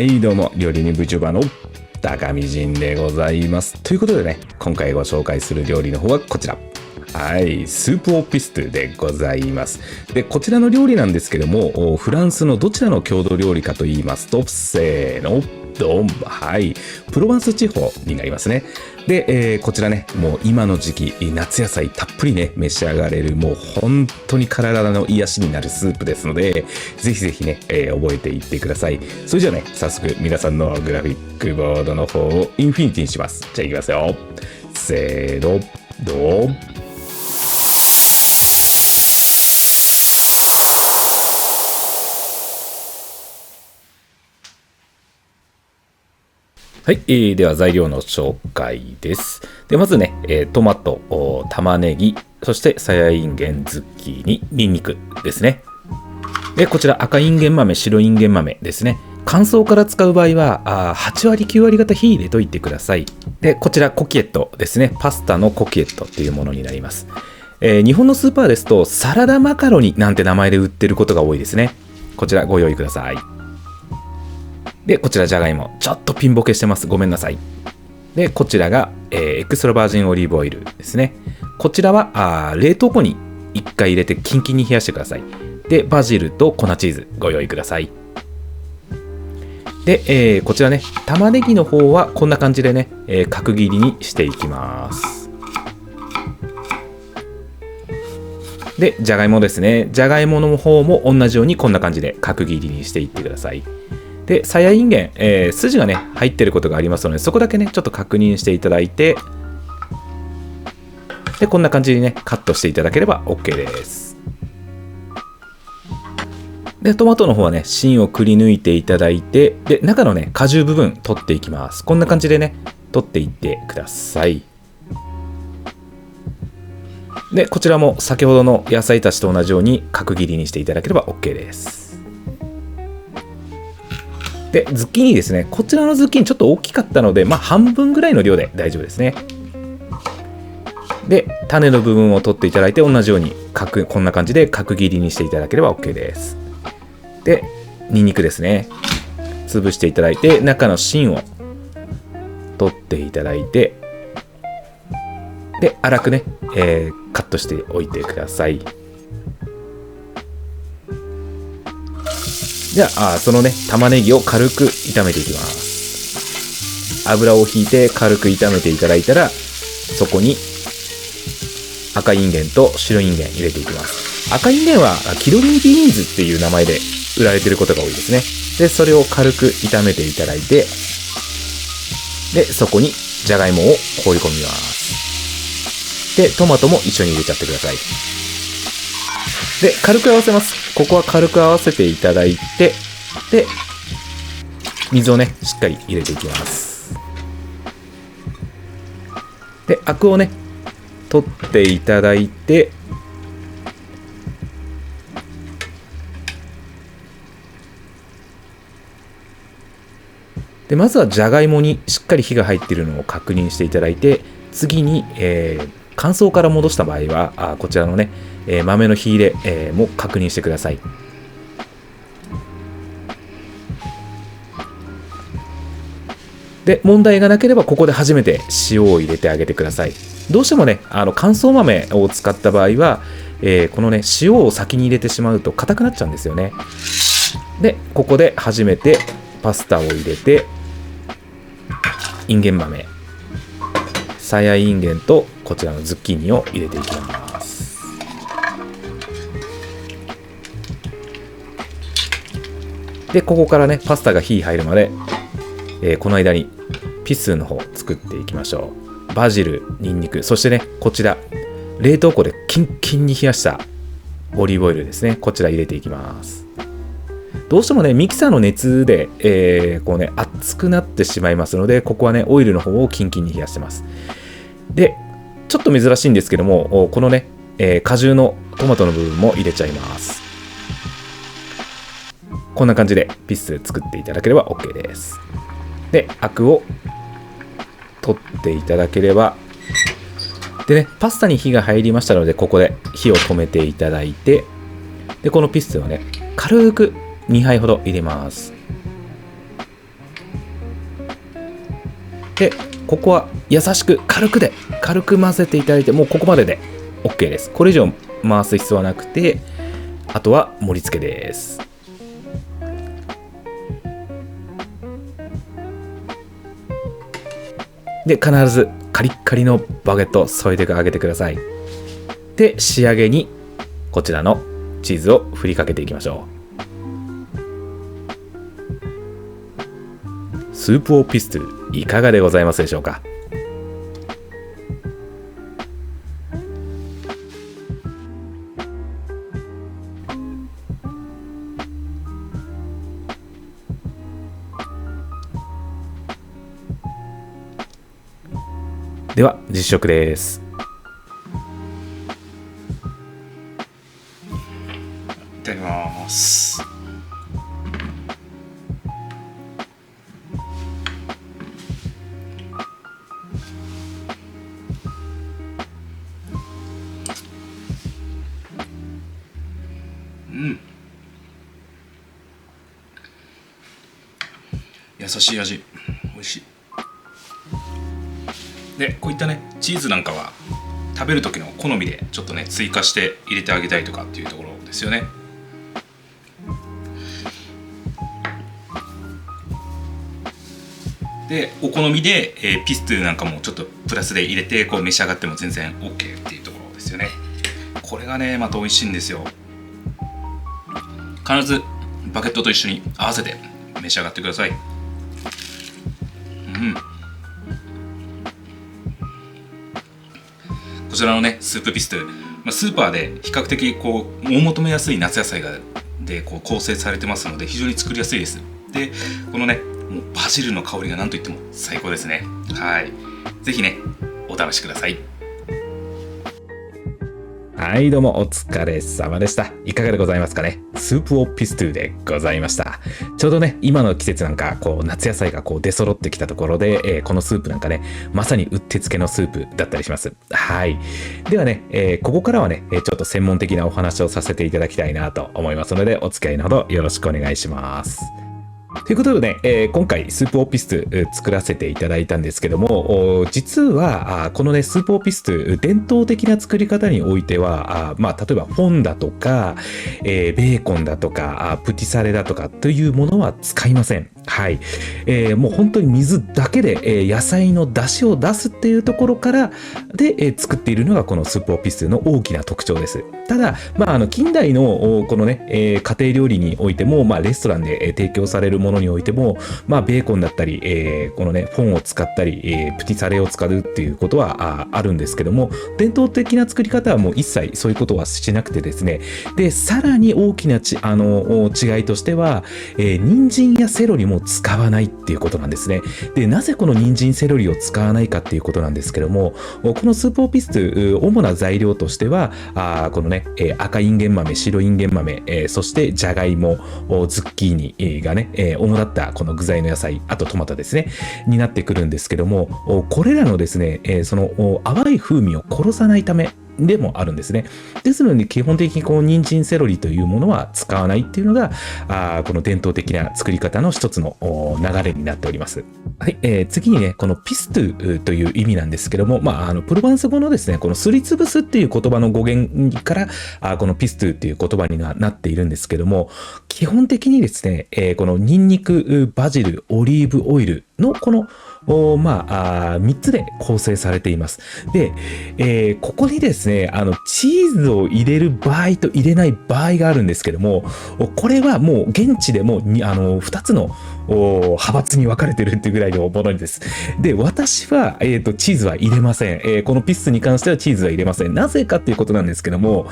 はいどうも、料理人 VTuber の高見仁でございます。ということでね、今回ご紹介する料理の方はこちら。はい、スープオピストでございます。で、こちらの料理なんですけども、フランスのどちらの郷土料理かと言いますと、せーの、ドン、はい、プロバンス地方になりますね。で、こちらね、もう今の時期、夏野菜たっぷりね、召し上がれる、もう本当に体の癒しになるスープですので、ぜひぜひね、覚えていってください。それじゃあね、早速皆さんのグラフィックボードの方をインフィニティにします。じゃあいきますよ。せーの、ドン。はい、では材料の紹介です。でまずね、トマト、玉ねぎ、そしてさやいんげん、ズッキーニ、ニンニクですね。でこちら赤いんげん豆、白いんげん豆ですね。乾燥から使う場合は8割9割方火入れといてください。でこちらコキエットですね。パスタのコキエットっていうものになります。日本のスーパーですとサラダマカロニなんて名前で売ってることが多いですね。こちらご用意ください。でこちらじゃがいも、ちょっとピンボケしてます、ごめんなさい。でこちらが、エクストラバージンオリーブオイルですね。こちらは冷凍庫に1回入れてキンキンに冷やしてください。でバジルと粉チーズご用意ください。で、こちらね、玉ねぎの方はこんな感じでね、角切りにしていきます。でじゃがいもですね。じゃがいもの方も同じようにこんな感じで角切りにしていってください。でさやいんげん、筋がね入ってることがありますので、そこだけねちょっと確認していただいて、でこんな感じにねカットしていただければ OK です。でトマトの方はね芯をくり抜いていただいて、で中のね果汁部分取っていきます。こんな感じでね取っていってください。でこちらも先ほどの野菜たちと同じように角切りにしていただければ OK です。でズッキーニですね。こちらのズッキーニちょっと大きかったので、半分ぐらいの量で大丈夫ですね。で種の部分を取っていただいて、同じようにこんな感じで角切りにしていただければ OK です。でニンニクですね。潰していただいて中の芯を取っていただいて、で粗くね、カットしておいてください。じゃあそのね玉ねぎを軽く炒めていきます。油をひいて軽く炒めていただいたら、そこに赤いんげんと白いんげん入れていきます。赤いんげんはキロリンビーンズっていう名前で売られてることが多いですね。でそれを軽く炒めていただいて、でそこにじゃがいもを放り込みます。でトマトも一緒に入れちゃってください。で軽く合わせます。ここは軽く合わせていただいて、で水をねしっかり入れていきます。でアクをね取っていただいて、でまずはじゃがいもにしっかり火が入っているのを確認していただいて、次に、乾燥から戻した場合はこちらのね、豆の火入れ、も確認してください。で問題がなければここで初めて塩を入れてあげてください。どうしてもね乾燥豆を使った場合は、このね塩を先に入れてしまうと硬くなっちゃうんですよね。でここで初めてパスタを入れて、いんげん豆、さやいんげんとこちらのズッキーニを入れていきます。でここからねパスタが火入るまで、この間にピスの方を作っていきましょう。バジル、ニンニク、そしてねこちら冷凍庫でキンキンに冷やしたオリーブオイルですね。こちら入れていきます。どうしてもねミキサーの熱で、こうね熱くなってしまいますので、ここはねオイルの方をキンキンに冷やしてます。でちょっと珍しいんですけども、このね、果汁のトマトの部分も入れちゃいます。こんな感じでピス作っていただければ OK です。でアクを取っていただければ、でねパスタに火が入りましたので、ここで火を止めていただいて、でこのピスをね軽く2杯ほど入れます。でここは優しく軽く混ぜていただいて、もうここまでで OK です。これ以上回す必要はなくて、あとは盛り付けです。で必ずカリッカリのバゲット添えてあげてください。で仕上げにこちらのチーズを振りかけていきましょう。スープオピストゥいかがでございますでしょうか。では実食です。いただきます。優しい味、美味しい。でこういったねチーズなんかは食べる時の好みでちょっとね追加して入れてあげたいとかっていうところですよね。でお好みで、ピストゥなんかもちょっとプラスで入れてこう召し上がっても全然 OK っていうところですよね。これがねまた美味しいんですよ。必ずバゲットと一緒に合わせて召し上がってください。こちらのねスープピストゥ、スーパーで比較的こうお求めやすい夏野菜でこう構成されてますので非常に作りやすいです。でこのねもうバジルの香りが何といっても最高ですね。はい、ぜひねお試しください。はいどうもお疲れ様でした。いかがでございますかね。スープオピストゥでございました。ちょうどね今の季節なんかこう夏野菜がこう出揃ってきたところで、このスープなんかねまさにうってつけのスープだったりします。はい、ではね、ここからはねちょっと専門的なお話をさせていただきたいなと思いますので、お付き合いのほどよろしくお願いします。ということでね、今回スープオピストゥ作らせていただいたんですけども、実はこのねスープオピストゥ伝統的な作り方においては例えばフォンだとか、ベーコンだとかプティサレだとかというものは使いません。はい、もう本当に水だけで、野菜の出汁を出すっていうところからで、作っているのがこのスープオピストゥの大きな特徴です。ただ、近代のこのね、家庭料理においても、レストランで提供されるものにおいても、ベーコンだったり、このねフォンを使ったり、プティサレを使うっていうことはあるんですけども、伝統的な作り方はもう一切そういうことはしなくてですね、でさらに大きな違いとしては、人参やセロリも使わないっていうことなんですね。でなぜこの人参セロリを使わないかっていうことなんですけども、このスープオピストゥ主な材料としてはこのね、赤インゲン豆、白インゲン豆、そしてじゃがいも、ズッキーニがね、主だったこの具材の野菜、あとトマトですねになってくるんですけども、これらのですね、その淡い風味を殺さないためでもあるんですね。ですので基本的にこう人参セロリというものは使わないっていうのがこの伝統的な作り方の一つの流れになっております。はい、次にねこのピストゥという意味なんですけども、プロヴァンス語のですねこのすりつぶすっていう言葉の語源からこのピストゥっていう言葉になっているんですけども、基本的にですね、このニンニク、バジル、オリーブオイルのこの3つで構成されています。で、ここにですねチーズを入れる場合と入れない場合があるんですけども、これはもう現地でも2つの派閥に分かれてるっていうぐらいのものです。で私は、チーズは入れません。このピストに関してはチーズは入れません。なぜかっていうことなんですけども、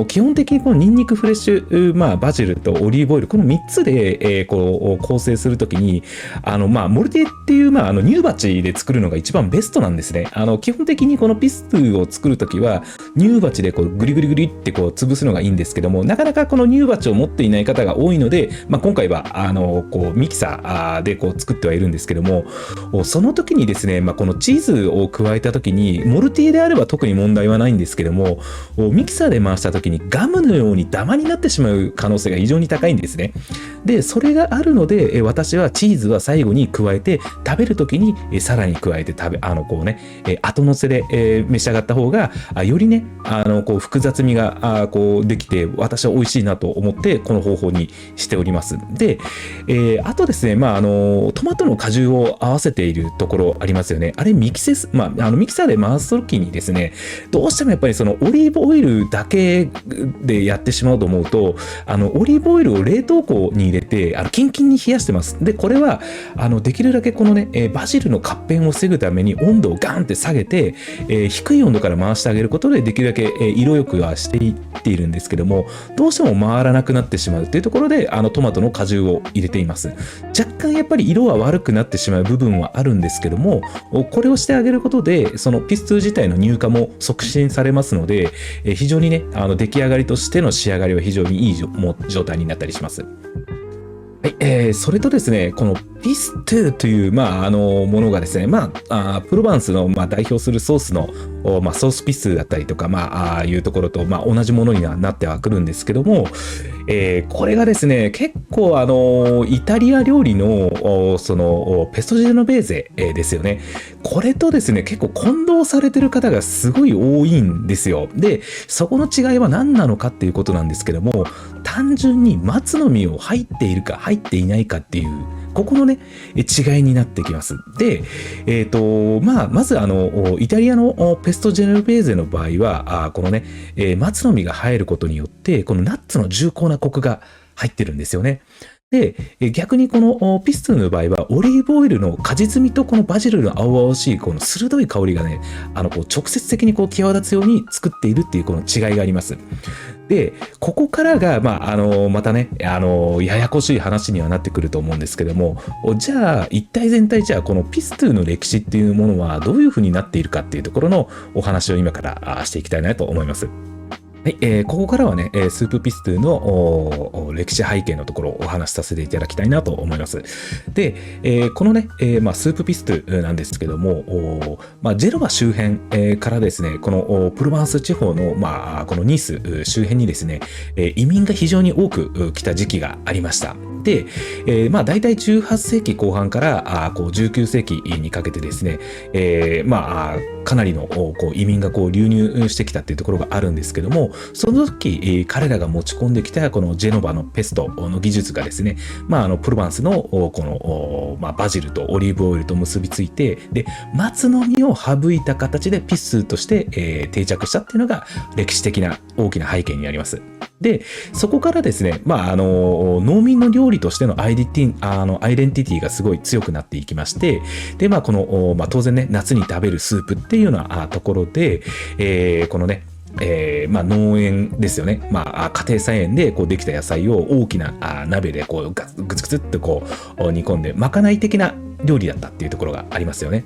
基本的にこのニンニク、フレッシュ、バジルとオリーブオイルこの3つで、こう構成するときにモルティっていう乳鉢で作るのが一番ベストなんですね。基本的にこのピストゥを作るときは乳鉢でこうグリグリグリってこう潰すのがいいんですけども、なかなかこの乳鉢を持っていない方が多いので、今回はこう未キサーでこう作ってはいるんですけども、その時にですね、このチーズを加えた時に、モルティーであれば特に問題はないんですけども、ミキサーで回した時にガムのようにダマになってしまう可能性が非常に高いんですね。で、それがあるので、私はチーズは最後に加えて、食べる時にさらに加えてこうね、後乗せで召し上がった方が、よりね、こう複雑味がこうできて、私は美味しいなと思って、この方法にしております。で、あとですね、トマトの果汁を合わせているところありますよね。あれミキサーで回す時にですね、どうしてもやっぱりそのオリーブオイルだけでやってしまうと思うと、オリーブオイルを冷凍庫に入れて、キンキンに冷やしてます。で、これは、できるだけこのね、バジルの活変を防ぐために温度をガンって下げて、低い温度から回してあげることで、できるだけ色よくはしていっているんですけども、どうしても回らなくなってしまうというところで、トマトの果汁を入れています。若干やっぱり色は悪くなってしまう部分はあるんですけども、これをしてあげることで、そのピストゥ自体の乳化も促進されますので、非常にね、出来上がりとしての仕上がりは非常にいい状態になったりします。はい、それとですね、このピストゥという、ものがですね、プロバンスの、代表するソースの、ソースピストゥだったりとか、いうところと、同じものにはなってはくるんですけども、これがですね、結構イタリア料理のそのペストジェノベーゼですよね。これとですね、結構混同されてる方がすごい多いんですよ。で、そこの違いは何なのかっていうことなんですけども、単純に松の実を入っているか入っていないかっていう、ここのね、違いになってきます。で、まずイタリアのペストジェノベーゼの場合は、このね、松の実が入ることによって、このナッツの重厚なコクが入ってるんですよね。で、逆にこのピストゥの場合は、オリーブオイルの果実味とこのバジルの青々しいこの鋭い香りがね、こう直接的にこう際立つように作っているっていうこの違いがあります。で、ここからが、またね、ややこしい話にはなってくると思うんですけども、じゃあ、一体全体、じゃあ、このピストゥの歴史っていうものはどういうふうになっているかっていうところのお話を今からしていきたいなと思います。はい、ここからはね、スープピストゥの歴史背景のところをお話しさせていただきたいなと思います。で、このね、スープピストゥなんですけども、ジェノバ周辺からですね、このプロバンス地方の、このニース周辺にですね、移民が非常に多く来た時期がありました。で、大体18世紀後半から19世紀にかけてですね、かなりの移民が流入してきたっていうところがあるんですけども、その時、彼らが持ち込んできたこのジェノバのペストの技術がですね、プロバンスのこの、バジルとオリーブオイルと結びついて、で、松の実を省いた形でピスとして、定着したっていうのが歴史的な大きな背景にあります。で、そこからですね、農民の料理としてのアイデンティティがすごい強くなっていきまして、で、この、当然ね、夏に食べるスープっていうようなところで、このね、農園ですよね。家庭菜園でできた野菜を大きな鍋でグツグツっと煮込んで、まかない的な料理だったっていうところがありますよね。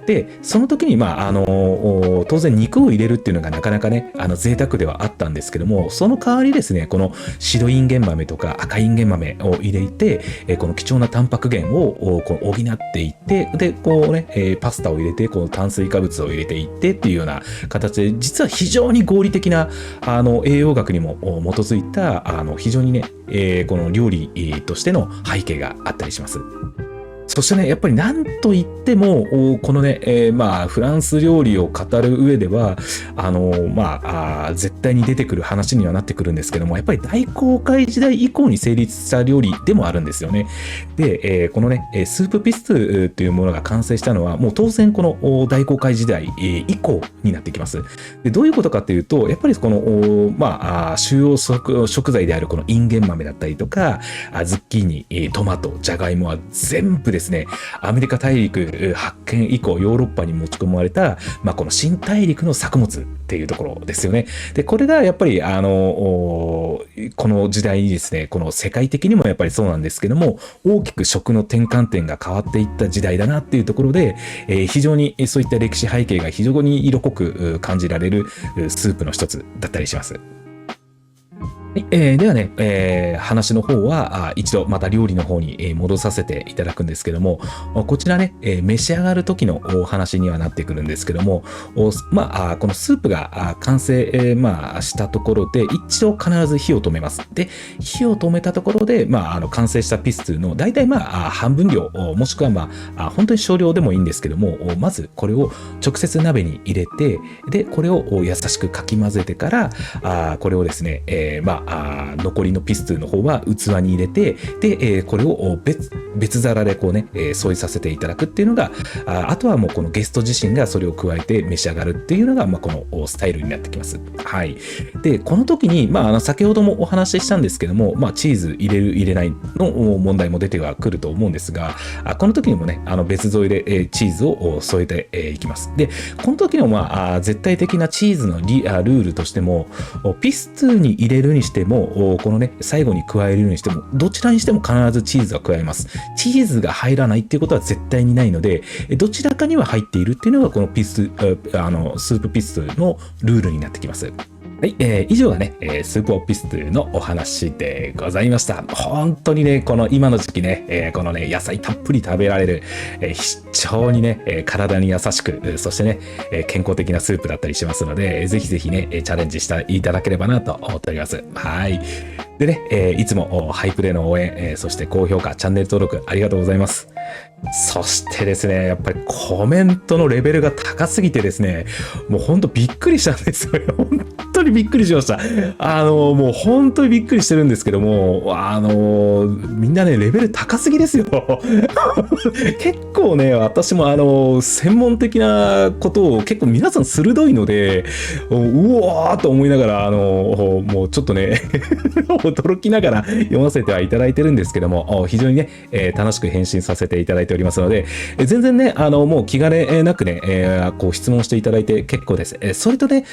で、その時に当然肉を入れるっていうのがなかなかね、贅沢ではあったんですけども、その代わりですね、この白インゲン豆とか赤インゲン豆を入れて、この貴重なタンパク源を補っていって、で、パスタを入れて、この炭水化物を入れていってっていうような形で、実は非常に合理的な栄養学にも基づいた非常にね、この料理としての背景があったりします。そしてね、やっぱり何と言っても、このね、フランス料理を語る上では、絶対に出てくる話にはなってくるんですけども、やっぱり大航海時代以降に成立した料理でもあるんですよね。で、このね、スープピストゥというものが完成したのは、もう当然この大航海時代以降になってきます。で、どういうことかというと、やっぱりこの、主要食材であるこのインゲン豆だったりとか、ズッキーニ、トマト、ジャガイモは全部ですね、アメリカ大陸発見以降ヨーロッパに持ち込まれた、この新大陸の作物っていうところですよね。で、これがやっぱりこの時代にですね、この世界的にもやっぱりそうなんですけども、大きく食の転換点が変わっていった時代だなっていうところで、非常にそういった歴史背景が非常に色濃く感じられるスープの一つだったりします。はい、ではね、話の方は一度また料理の方に戻させていただくんですけども、こちらね、召し上がる時のお話にはなってくるんですけども、このスープが完成、したところで、一度必ず火を止めます。で、火を止めたところで、完成したピストゥの大体半分量、もしくは本当に少量でもいいんですけども、まずこれを直接鍋に入れて、で、これを優しくかき混ぜてから、これをですね、残りのピストゥの方は器に入れて、で、これを別皿でこうね、添えさせていただくっていうのが、あとはもうこのゲスト自身がそれを加えて召し上がるっていうのが、このスタイルになってきます。はい。で、この時に、先ほどもお話ししたんですけども、チーズ入れる入れないの問題も出てはくると思うんですが、この時にもね、別添えでチーズを添えていきます。で、この時の絶対的なチーズのルールとしても、ピストゥに入れるにしても、このね、最後に加えるにしても、どちらにしても必ずチーズは加えます。チーズが入らないっていうことは絶対にないので、どちらかには入っているっていうのが、このスープピストゥのルールになってきます。はい、以上がね、スープオピストゥのお話でございました。本当にね、この今の時期ね、このね、野菜たっぷり食べられる、非常にね、体に優しく、そしてね、健康的なスープだったりしますので、ぜひぜひね、チャレンジしていただければなと思っております。はい。でね、いつもハイプでの応援、そして高評価、チャンネル登録ありがとうございます。そしてですね、やっぱりコメントのレベルが高すぎてですね、もうほんとびっくりしたんですよ。本当にびっくりしました。もう本当にびっくりしてるんですけども、みんなね、レベル高すぎですよ。結構ね、私も専門的なことを結構皆さん鋭いので、うわーと思いながら、もうちょっとね、驚きながら読ませてはいただいてるんですけども、非常にね、楽しく返信させていただいておりますので、全然ね、もう気兼ねなくね、こう質問していただいて結構です。それとね、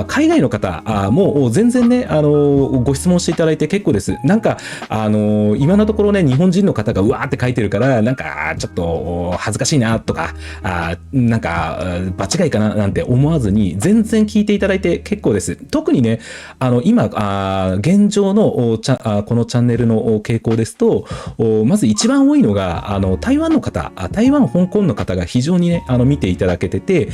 海外の方もう全然ね、ご質問していただいて結構です。なんか、今のところね、日本人の方がうわーって書いてるから、なんか、ちょっと恥ずかしいなとか、なんか、場違いかななんて思わずに、全然聞いていただいて結構です。特にね、今、現状のこのチャンネルの傾向ですと、まず一番多いのが、台湾の方、台湾、香港の方が非常にね、見ていただけてて、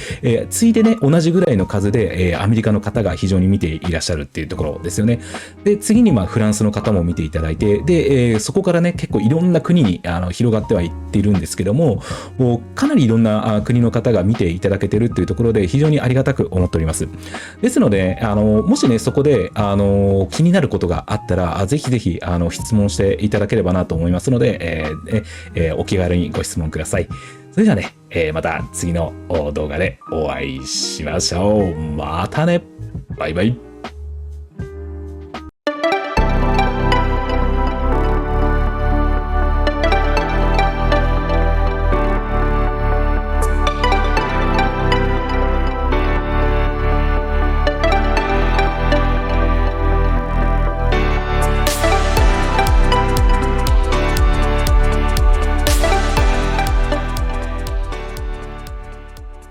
ついでね、同じぐらいの数で、アメリカの方が非常に見ていらっしゃるっていうところですよね。で、次にフランスの方も見ていただいて、で、そこからね、結構いろんな国に広がってはいっているんですけども、かなりいろんな国の方が見ていただけてるっていうところで非常にありがたく思っております。ですので、もしね、そこで、気になることがあったら、ぜひぜひ、質問していただければなと思いますので、お気軽にご質問ください。それではね、また次の動画でお会いしましょう。またね。バイバイ。